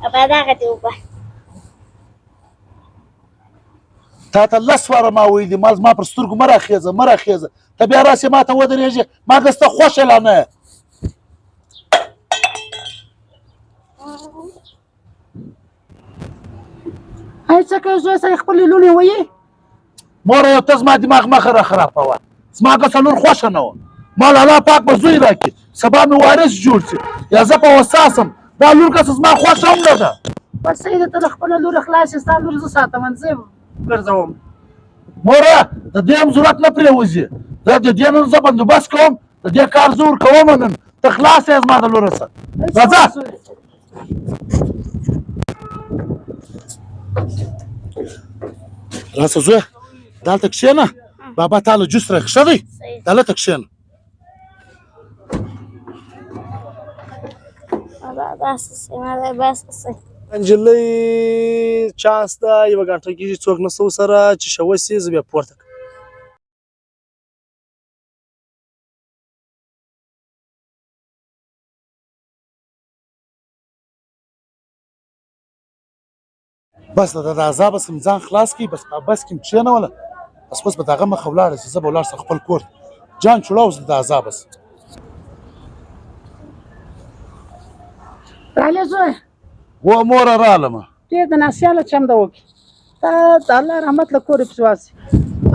ابا دغه دی وبه تا ته 10 واره ما ویلي ما زما پر سترګو مه راخېږه ته بیا راسې ما ته ودرېږې ما که سته خوښه لا نه هی څه کوې زوی سره خپلې لوڼې ویې موره یو ته زما دماغ مه راخرابوه زما که لور خوښه نه وه ما له الله پاک به زوی راکړي سبا مې وارث جوړ شي یا زه په وساسم دا لور که زما خوښه هم نه ده بس صحیح ده ته له خپله لوره خلاص یې ستا لور زه ساتم زه ګرځوم موره د دې هم ضرورت نه پرېوځي زه د دې نن زه بندوبست کوم د دې کار زه ورکوم نن ته خلاص یې زما د لوره څخه راځه راسه زویه دلته کښېنه بابا تا له جوس راکړي ښه دی دلته کښېنه نجلۍ چانس ده یوه ګنټه کېږي څوک نشته ورسره چې ښه وسي زه بیا پورته کړم بس د عذابه څخه ځان خلاص کړي بس په بس کې م کښېنوله بس اوس به د هغه مخه ولاړه شي زه به ولاړ سم خپل کور ته جان چوړه اوس د عذابه څخه رالې زوی و موره رالمه ډېر د ناسیاله چمده وکړي ته د الله رحمت له کوره پسې واسي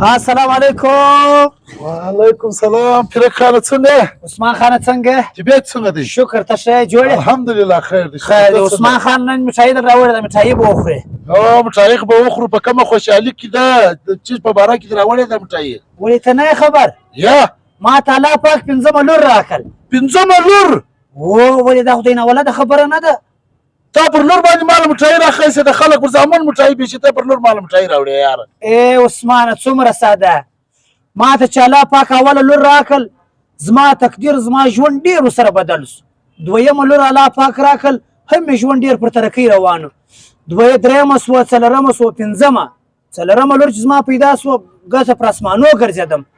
السلام علیکم وعلیکم سلام پیرک خانه څنګه عثمان خانه څنګه طبیعت څنګه دی شکر ته ښه جوړ یې الحمدلله خیر دی خیر دی عثمان خان نن مټایي در راوړې ده مټایي به وخورې او مټایي خو به وخورو په کومه خوشحالي کې ده د چیز په باره کې دې راوړې ده مټایي ولې ته نه یې خبر یا ما ته الله پاک 5مه لور راکړل 5مه لور ولې دا خو د ناولده خبره نه ده تا پر لور باندې مال مټایي راخیسې د خلک پر زامن مټایي بیشي ته پر لور مال مټایي راوړې یاره ای عثمانه څومره ساده ما ته چې الله پاک اوله لور راکړل زما تقدیر زما ژوند ډېر ورسره بدل سو دویمه لور الله پاک راکړل هم مې ژوند ډېر پر ترقۍ روان و درېیمه سوه څلورمه سوه 5مه څلورمه لور چې زما پیدا سوه ګسه پر اسمانو ګرځېدم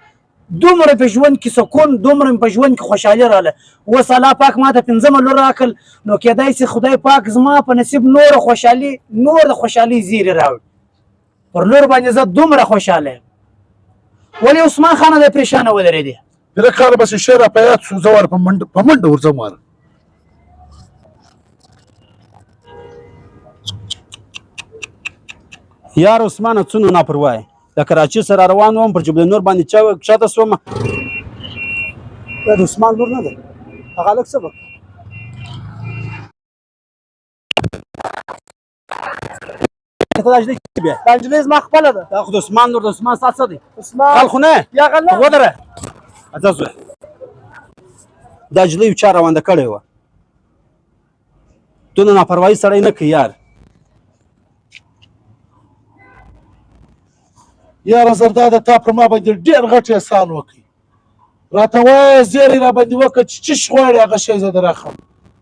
دومره په ژوند کې سکون دومره په ژوند کې خوشحالي راغله اوس الله پاک ما ته 5مه لور راکړل نو کېدای شي خدای پاک زما په نصیب نور د خوشحالي زیری راوړي پر لور باندې زه دومره خوشحاله یم ولې عثمان خانه دی پریشانه ودرېدې پیرک خانه بس شی را په یاد شو زه ور په منډه ورځم واره یار عثمانه څونه ناپروا یې د کراچۍ سره روان وم پر جبل نور باندې کښته شوم دا د عثمان لور نه ده هغه هلک څه به دا نجلۍ بیا دا نجلۍ زما خپله ده دا خو د عثمان لور د عثمان ستا څه دی عثمان غل خو نه یا غل نه ودره ځه زوی دا نجلۍ چا روانده کړې وه دونه ناپروایي سړی نه کوي یار یاره زرداده تا پر ما باندې ډېر غټ احسان وکړي راته وایه زیری را باندې وکړه چې چش غواړې هغه شی زه در اخلم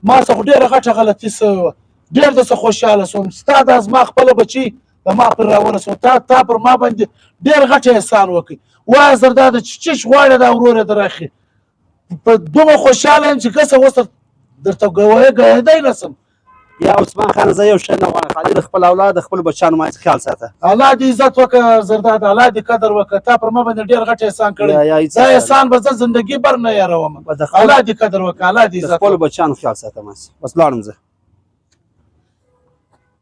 ما څه خو ډېره غټه غلطي سوې وه ډېر درڅه خوشحاله سوم ستا دا زما خپله بچي د ما پر راورسو تا پر ما باندې ډېر غټ احسان وکړي وایه زرداده چې چش غواړې دا ورور یې در اخلي په دومره خوشحاله یم چې کسه اوس درته ګوهېدی نه سم یا عثمان خان زه یو شی نه غواړم خالي د خپل اولاد د خپلو بچیانو ما خیال ساته الله دې عزت وکړه زرداد الله دې قدر وکړه تا پر ما باندې ډېر غټ احسان کړی دا احسان به زه زندګي بر نه یاروم الله دې قدر وکړه الله دې عزت د خپلو بچیانو خیال ساته بس لاړم زه